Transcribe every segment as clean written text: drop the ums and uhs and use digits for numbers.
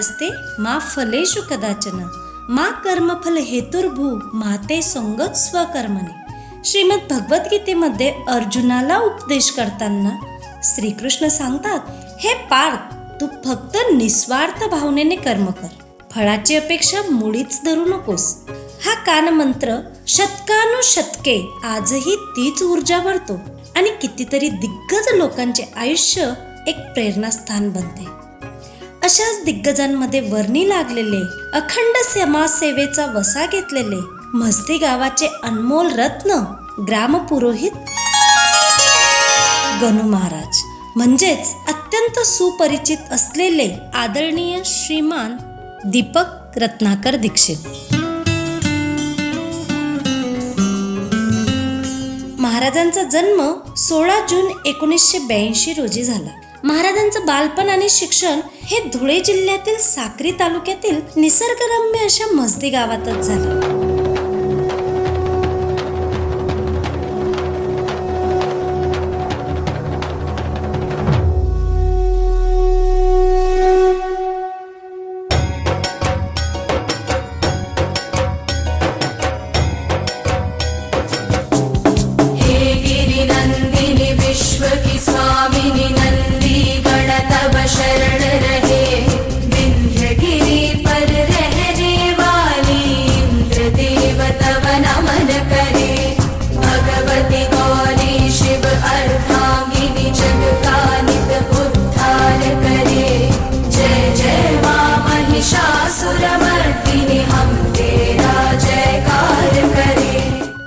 नमस्ते मा फलेषु कदाचन मा कर्मफल हेतुर्भू माते संगत स्वकर्मणे. श्रीमद भगवद्गीतेमध्ये अर्जुनाला उपदेश करताना श्रीकृष्ण सांगतात, हे पार्थ, तू फक्त निस्वार्थ भावनेने कर्म कर, फळाची अपेक्षा मुळीच धरू नकोस. हा कानमंत्र शतकानुशतके आजही तीच ऊर्जा भरतो आणि कितीतरी दिग्गज लोकांचे आयुष्य एक प्रेरणास्थान बनते. अशाच दिग्गजांमध्ये वर्णी लागलेले, अखंड समाजसेवेचा वसा घेतलेले म्हसदी गावाचे अनमोल रत्न ग्रामपुरोहित गणू महाराज, म्हणजेच अत्यंत सुपरिचित असलेले आदरणीय श्रीमान दीपक रत्नाकर दीक्षित. महाराजांचा जन्म 16 जून 1982 रोजी झाला. महाराजांचं बालपण आणि शिक्षण हे धुळे जिल्ह्यातील साक्री तालुक्यातील निसर्गरम्य अशा म्हसदी गावातच झालं.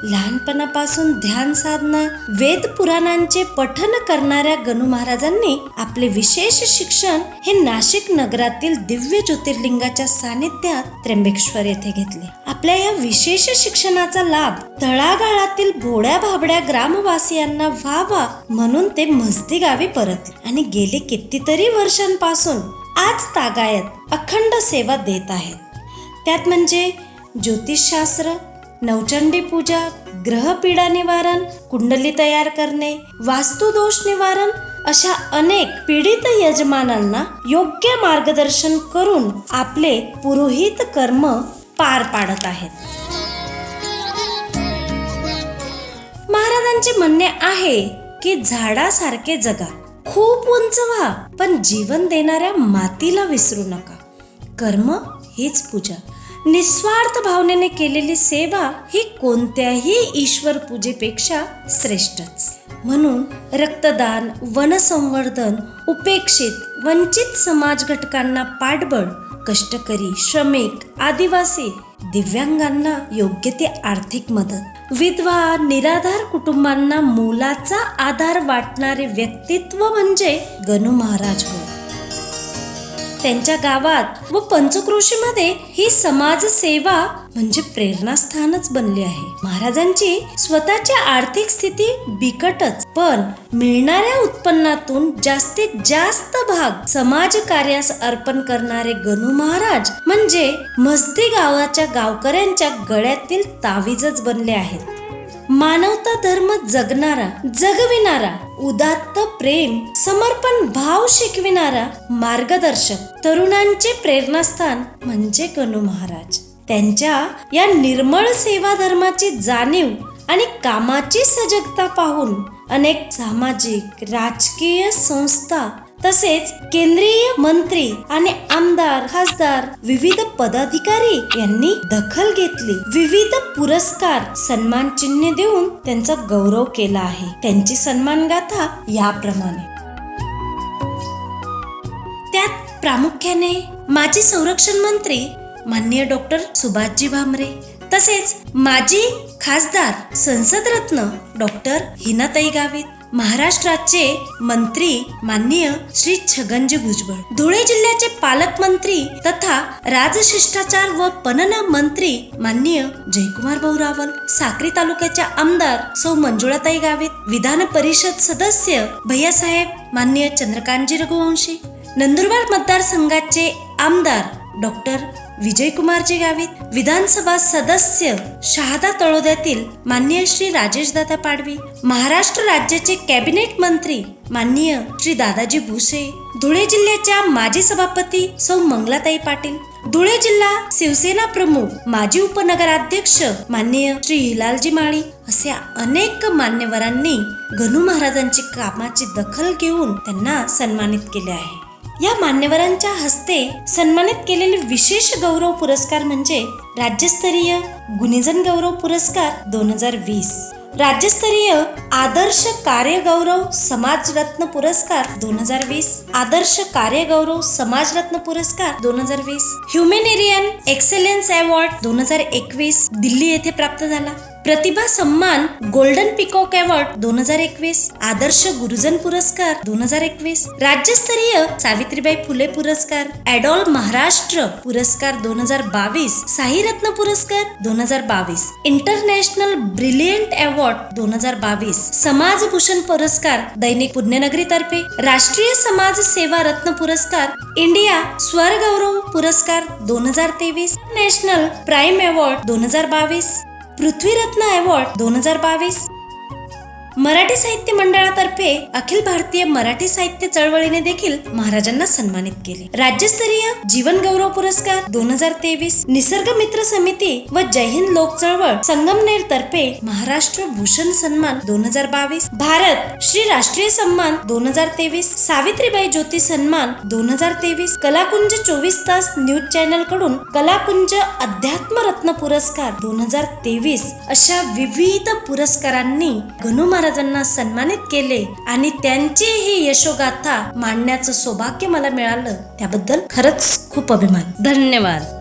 लहानपणापासून ध्यान साधना, वेद पुराणांचे पठन करणाऱ्या गणू महाराजांनी आपले विशेष शिक्षण हे नाशिक नगरातील दिव्य ज्योतिर्लिंगाच्या सानिध्यात त्र्यंबकेश्वर येथे घेतले. आपल्या या विशेष शिक्षणाचा लाभ तळागाळातील भोळ्या भाबड्या ग्रामवासियांना व्हावा म्हणून ते म्हसदी गावी परतले आणि गेले कितीतरी वर्षांपासून आज तागायत अखंड सेवा देत आहेत. त्यात म्हणजे ज्योतिषशास्त्र, नवचंडी पूजा, ग्रहपीडा निवारण, कुंडली तयार करणे, वास्तुदोष निवारण अशा अनेक पीडित यजमानांना योग्य मार्गदर्शन करून आपले पुरोहित कर्म पार पाडत आहेत. महाराजांचे म्हणणे आहे की झाडासारखे जगा, खूप उंच व्हा, पण जीवन देणाऱ्या मातीला विसरू नका. कर्म हीच पूजा. निस्वार्थ भावनेने केलेली सेवा ही कोणत्याही ईश्वर पूजेपेक्षा श्रेष्ठच. म्हणून रक्तदान, वनसंवर्धन, उपेक्षित, वंचित समाज घटकांना पाठबळ, कष्टकरी, श्रमिक, आदिवासी, दिव्यांगांना योग्य ती आर्थिक मदत, विधवा, निराधार कुटुंबांना मोलाचा आधार वाटणारे व्यक्तित्व म्हणजे गणू महाराज होय. त्यांच्या गावात व पंचक्रोशीमध्ये ही समाजसेवा म्हणजे प्रेरणास्थानच बनली आहे. महाराजांची स्वतःची आर्थिक स्थिती बिकटच, पण मिळणाऱ्या उत्पन्नातून जास्तीत जास्त भाग समाज कार्यास अर्पण करणारे गणू महाराज म्हणजे म्हसदी गावाच्या गावकऱ्यांच्या गळ्यातील तावीजच बनले आहेत. मानवता धर्म जगणारा, जगविणारा, उदात्त प्रेम, समर्पण भाव शिकविणारा मार्गदर्शक, तरुणांचे प्रेरणास्थान म्हणजे गणू महाराज. त्यांच्या या निर्मळ सेवा धर्माची जाणीव आणि कामाची सजगता पाहून अनेक सामाजिक, राजकीय संस्था तसेच केंद्रीय मंत्री आणि आमदार, खासदार, विविध पदाधिकारी यांनी दखल घेतली. विविध पुरस्कार, सन्मान चिन्ह देऊन त्यांचा गौरव केला आहे. त्यांची सन्मान गाथा याप्रमाणे. त्यात प्रामुख्याने माजी संरक्षण मंत्री माननीय डॉक्टर सुभाषजी भामरे, तसेच माजी खासदार संसद रत्न डॉक्टर हिनाताई गावित, महाराष्ट्राचे मंत्री माननीय श्री छगनजी भुजबळ, धुळे जिल्ह्याचे पालकमंत्री तथा राजशिष्टाचार व पणन मंत्री माननीय जयकुमार भाऊ रावल, साक्री तालुक्याच्या आमदार सौ मंजुळाताई गावित, विधान परिषद सदस्य भैयासाहेब माननीय चंद्रकांतजी रघुवंशी, नंदुरबार मतदारसंघाचे आमदार डॉक्टर विजयकुमारजी गावित, विधानसभा सदस्य शहादा तळोद्यातील माननीय श्री राजेशदादा पाडवी, महाराष्ट्र राज्याचे कॅबिनेट मंत्री माननीय श्री दादाजी भुसे, धुळे जिल्ह्याच्या माजी सभापती सौ मंगलाताई पाटील, धुळे जिल्हा शिवसेना प्रमुख माजी उपनगराध्यक्ष माननीय श्री हिलालजी माळी अशा अनेक मान्यवरांनी गणू महाराजांची कामाची दखल घेऊन त्यांना सन्मानित केले आहे. या मान्यवरांच्या हस्ते सन्मानित केलेले विशेष गौरव पुरस्कार म्हणजे राज्यस्तरीय गुणीजन गौरव पुरस्कार 2020, राज्यस्तरीय आदर्श कार्य गौरव समाजरत्न पुरस्कार 2020, आदर्श कार्य गौरव समाजरत्न पुरस्कार 2020, ह्युमॅनिटेरियन एक्सेलन्स अवॉर्ड 2021 दिल्ली येथे प्राप्त झाला, प्रतिभा सन्मान गोल्डन पिकॉक अवॉर्ड 2021, आदर्श गुरुजन पुरस्कार 2021, राज्यस्तरीय सावित्रीबाई फुले पुरस्कार, ॲडॉल महाराष्ट्र पुरस्कार 2022, साईरत्न पुरस्कार 2022, इंटरनॅशनल ब्रिलियंट अवॉर्ड 2022, समाजभूषण पुरस्कार दैनिक पुण्यनगरी तर्फे, राष्ट्रीय समाज सेवा रत्न पुरस्कार, इंडिया स्वर गौरव पुरस्कार 2023, national prime award 2022, Prithviratna award 2022, Marathi साहित्य मंडळातर्फे अखिल भारतीय मराठी साहित्य चळवळीने देखील महाराजांना सन्मानित केले. राज्यस्तरीय जीवन गौरव पुरस्कार 2023, निसर्ग मित्र समिती व जय हिंद लोक चळवळ संगमनेर तर्फे महाराष्ट्र भूषण सन्मान 2022, भारत श्री राष्ट्रीय सन्मान 2023, सावित्रीबाई ज्योती सन्मान 2023, कलाकुंज 24 तास न्यूज चॅनल कडून कलाकुंज अध्यात्म रत्न पुरस्कार 2023 अशा विविध पुरस्कारांनी गणू महाराजांना सन्मानित केले आणि त्यांची ही यशोगाथा मांडण्याचं सौभाग्य मला मिळालं, त्याबद्दल खरंच खूप अभिमान. धन्यवाद.